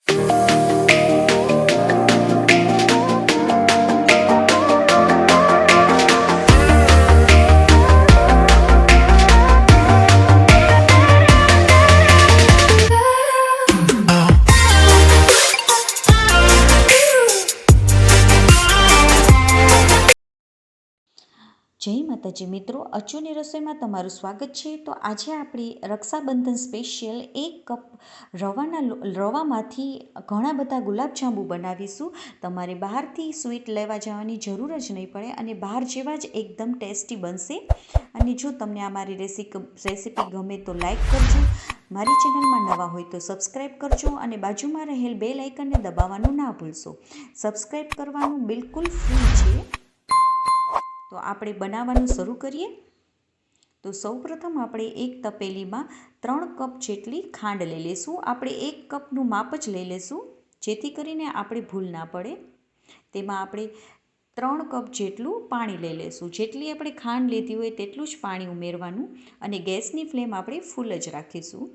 જય માતાજી મિત્રો, અચુની રસોઈમાં તમારું સ્વાગત છે. તો આજે આપણી રક્ષાબંધન સ્પેશિયલ 1 કપ રવામાંથી ઘણા બધા ગુલાબજાંબુ બનાવીશું. તમારે બહારથી સ્વીટ લેવા જવાની જરૂર જ નહીં પડે અને બહાર જેવા જ એકદમ ટેસ્ટી બનશે. અને જો તમને આ મારી રેસીપી ગમે તો લાઈક કરજો, મારી ચેનલમાં નવા હોય તો સબસ્ક્રાઈબ કરજો અને બાજુમાં રહેલ બેલ આઇકનને દબાવવાનું ના ભૂલશો. સબસ્ક્રાઈબ કરવાનું બિલકુલ ફ્રી છે. તો આપણે બનાવવાનું શરૂ કરીએ. તો સૌપ્રથમ આપણે એક તપેલીમાં 3 કપ જેટલી ખાંડ લઈ લઈશું. આપણે 1 કપનું માપ જ લઈ લઈશું જેથી કરીને આપણે ભૂલ ના પડે. તેમાં આપણે 3 કપ જેટલું પાણી લઈ લઈશું. જેટલી આપણે ખાંડ લીધી હોય તેટલું જ પાણી ઉમેરવાનું અને ગેસની ફ્લેમ આપણે ફૂલ જ રાખીશું.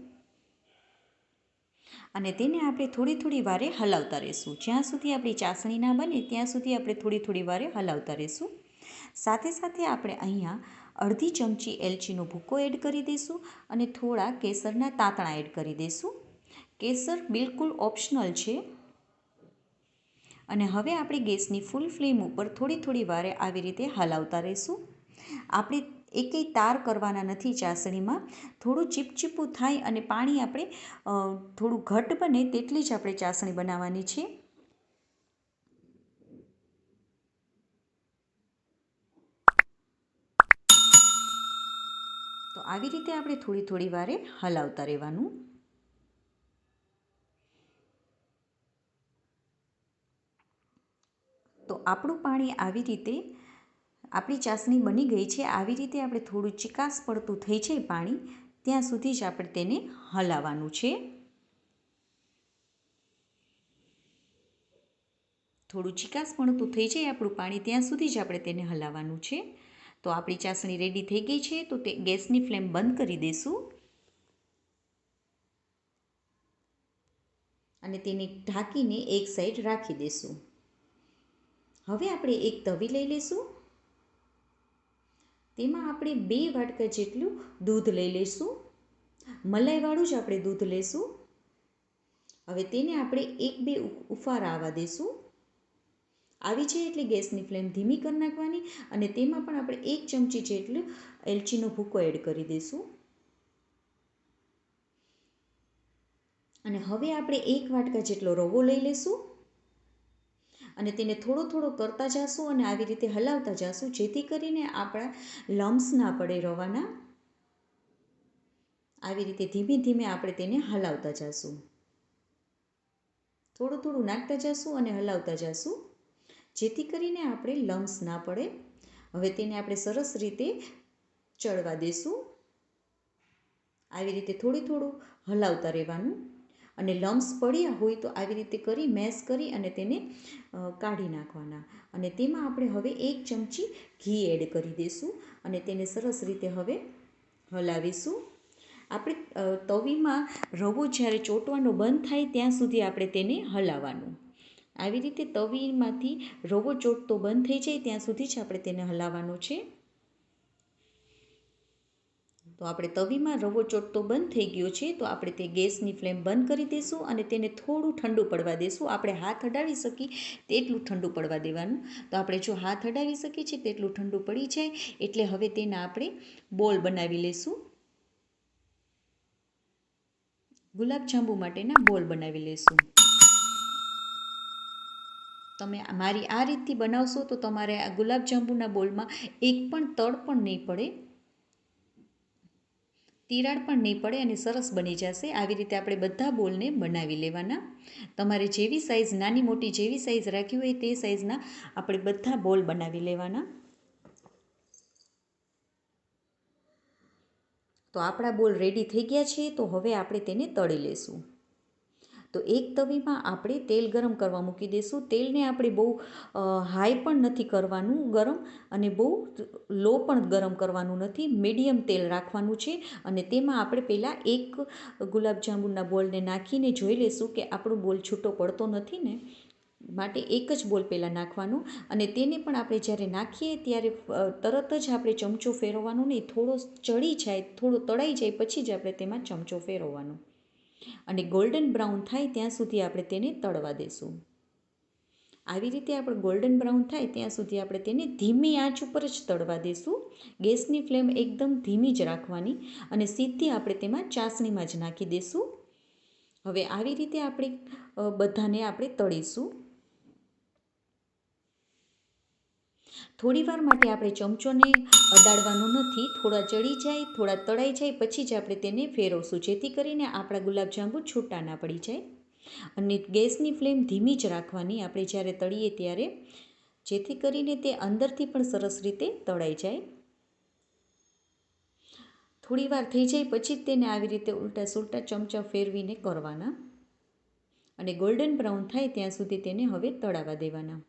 અને તેને આપણે થોડી વારે હલાવતા રહીશું. જ્યાં સુધી આપણી ચાસણી ના બને ત્યાં સુધી આપણે થોડી વારે હલાવતા રહીશું. સાથે સાથે આપણે અહીંયા અડધી ચમચી એલચીનો ભૂકો એડ કરી દઈશું અને થોડા કેસરના તાંતણા એડ કરી દઈશું. કેસર બિલકુલ ઓપ્શનલ છે. અને હવે આપણે ગેસની ફૂલ ફ્લેમ ઉપર થોડી વારે આવી રીતે હલાવતા રહીશું. આપણે એકેય તાર કરવાના નથી ચાસણીમાં. થોડું ચીપચીપું થાય અને પાણી આપણે થોડું ઘટ બને તેટલી જ આપણે ચાસણી બનાવવાની છે. તો આવી રીતે આપણે થોડી વારે હલાવતા રહેવાનું. તો આપણું પાણી આવી રીતે, આપણી ચાસણી બની ગઈ છે. આવી રીતે આપણે થોડું ચીકાશ પડતું થઈ જાય પાણી ત્યાં સુધી જ આપણે તેને હલાવવાનું છે. થોડું ચીકાશ પડતું થઈ જાય આપણું પાણી ત્યાં સુધી જ આપણે તેને હલાવવાનું છે. તો આપણી ચાસણી રેડી થઈ ગઈ છે. તો તે ગેસની ફ્લેમ બંધ કરી દઈશું અને તેને ઢાંકીને એક સાઈડ રાખી દઈશું. હવે આપણે એક તવી લઈ લઈશું. તેમાં આપણે 2 વાટકા જેટલું દૂધ લઈ લઈશું. મલાઈવાળું જ આપણે દૂધ લઈશું. હવે તેને આપણે 1-2 ઉફારા આવવા દઈશું. આવી જાય એટલે ગેસની ફ્લેમ ધીમી કરી નાખવાની અને તેમાં પણ આપણે 1 ચમચી જેટલું એલચીનો ભૂકો એડ કરી દઈશું. અને હવે આપણે 1 વાટકા જેટલો રવો લઈ લઈશું અને તેને થોડો કરતા જાશું અને આવી રીતે હલાવતા જાશું જેથી કરીને આપણા લમ્સ ના પડે રવાના. આવી રીતે ધીમે આપણે તેને હલાવતા જાશું. થોડું નાખતા જાશું અને હલાવતા જાશું જેથી કરીને આપણે લમ્સ ના પડે. હવે તેને આપણે સરસ રીતે ચડવા દેશું. આવી રીતે થોડું હલાવતા રહેવાનું અને લમ્સ પડ્યા હોય તો આવી રીતે કરી મેશ કરી અને તેને કાઢી નાખવાના. અને તેમાં આપણે હવે 1 ચમચી ઘી એડ કરી દઈશું અને તેને સરસ રીતે હવે હલાવીશું. આપણે તવીમાં રવો જ્યારે ચોંટવાનો બંધ થાય ત્યાં સુધી આપણે તેને હલાવવાનું. આવી રીતે તવીમાંથી રવો ચોંટતો બંધ થઈ જાય ત્યાં સુધી જ આપણે તેને હલાવવાનો છે. તો આપણે તવીમાં રવો ચોંટતો બંધ થઈ ગયો છે. તો આપણે તે ગેસની ફ્લેમ બંધ કરી દઈશું અને તેને થોડું ઠંડુ પડવા દઈશું. આપણે હાથ અડાવી શકીએ તેટલું ઠંડુ પડવા દેવાનું. તો આપણે જો હાથ અડાવી શકીએ છીએ તેટલું ઠંડુ પડી જાય એટલે હવે તેના આપણે બોલ બનાવી લઈશું. ગુલાબજાંબુ માટેના બોલ બનાવી લઈશું. તમે મારી આ રીતથી બનાવશો તો તમારે આ ગુલાબજાંબુના બોલમાં એક પણ તળ પણ નહીં પડે, તિરાડ પણ નહીં પડે અને સરસ બની જશે. આવી રીતે આપણે બધા બોલને બનાવી લેવાના. તમારે જેવી સાઈઝ, નાની મોટી જેવી સાઈઝ રાખી હોય તે સાઈઝના આપણે બધા બોલ બનાવી લેવાના. તો આપણા બોલ રેડી થઈ ગયા છે. તો હવે આપણે તેને તળી લેશું. તો એક તવીમાં આપણે તેલ ગરમ કરવા મૂકી દઈશું. તેલને આપણે બહુ હાઈ પણ નથી કરવાનું ગરમ અને બહુ લો પણ ગરમ કરવાનું નથી, મીડિયમ તેલ રાખવાનું છે. અને તેમાં આપણે પહેલાં એક ગુલાબજાંબુના બોલને નાખીને જોઈ લઈશું કે આપણો બોલ છૂટો પડતો નથી ને, માટે એક જ બોલ પહેલાં નાખવાનું. અને તેને પણ આપણે જ્યારે નાખીએ ત્યારે તરત જ આપણે ચમચો ફેરવવાનો નહીં, થોડો ચડી જાય, થોડો તળાઈ જાય પછી જ આપણે તેમાં ચમચો ફેરવવાનો. અને ગોલ્ડન બ્રાઉન થાય ત્યાં સુધી આપણે તેને તળવા દેશું. આવી રીતે આપણે ગોલ્ડન બ્રાઉન થાય ત્યાં સુધી આપણે તેને ધીમી આંચ ઉપર જ તળવા દેશું. ગેસની ફ્લેમ એકદમ ધીમી જ રાખવાની અને સીધી આપણે તેમાં ચાસણીમાં જ નાખી દેશું. હવે આવી રીતે આપણે બધાને આપણે તળીશું. થોડીવાર માટે આપણે ચમચોને અડાડવાનો નથી, થોડા ચડી જાય, થોડા તળાઈ જાય પછી જ આપણે તેને ફેરવશું, જેથી કરીને આપણા ગુલાબજાંબુ છૂટા ના પડી જાય. અને ગેસની ફ્લેમ ધીમી જ રાખવાની આપણે જ્યારે તળીએ ત્યારે, જેથી કરીને તે અંદરથી પણ સરસ રીતે તળાઈ જાય. થોડી વાર થઈ જાય પછી જ તેને આવી રીતે ઉલટા સુલટા ચમચા ફેરવીને કરવાના અને ગોલ્ડન બ્રાઉન થાય ત્યાં સુધી તેને હવે તળાવા દેવાના.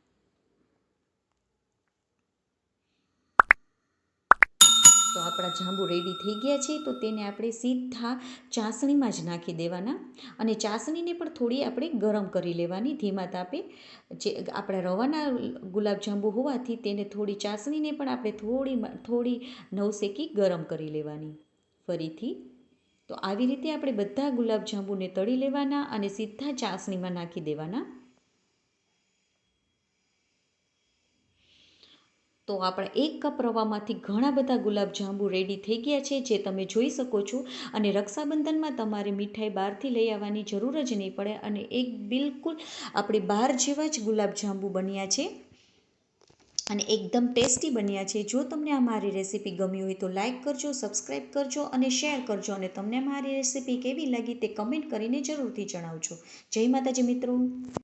તો આપણા જાંબુ રેડી થઈ ગયા છે. તો તેને આપણે સીધા ચાસણીમાં જ નાખી દેવાના અને ચાસણીને પણ થોડી આપણે ગરમ કરી લેવાની ધીમા તાપે. જે આપણા રવાના ગુલાબજાંબુ હોવાથી તેને થોડી ચાસણીને પણ આપણે થોડી નવસેકી ગરમ કરી લેવાની ફરીથી. તો આવી રીતે આપણે બધા ગુલાબજાંબુને તળી લેવાના અને સીધા ચાસણીમાં નાખી દેવાના. તો આપણા 1 કપ રવામાંથી ઘણા બધા ગુલાબજાંબુ રેડી થઈ ગયા છે, જે તમે જોઈ શકો છો. અને રક્ષાબંધનમાં તમારે મીઠાઈ બહારથી લઈ આવવાની જરૂર જ નહીં પડે અને એક બિલકુલ આપણે બહાર જેવા જ ગુલાબજાંબુ બન્યા છે અને એકદમ ટેસ્ટી બન્યા છે. જો તમને આ મારી રેસીપી ગમી હોય તો લાઇક કરજો, સબસ્ક્રાઈબ કરજો અને શેર કરજો. અને તમને મારી રેસીપી કેવી લાગી તે કમેન્ટ કરીને જરૂરથી જણાવજો. જય માતાજી મિત્રો.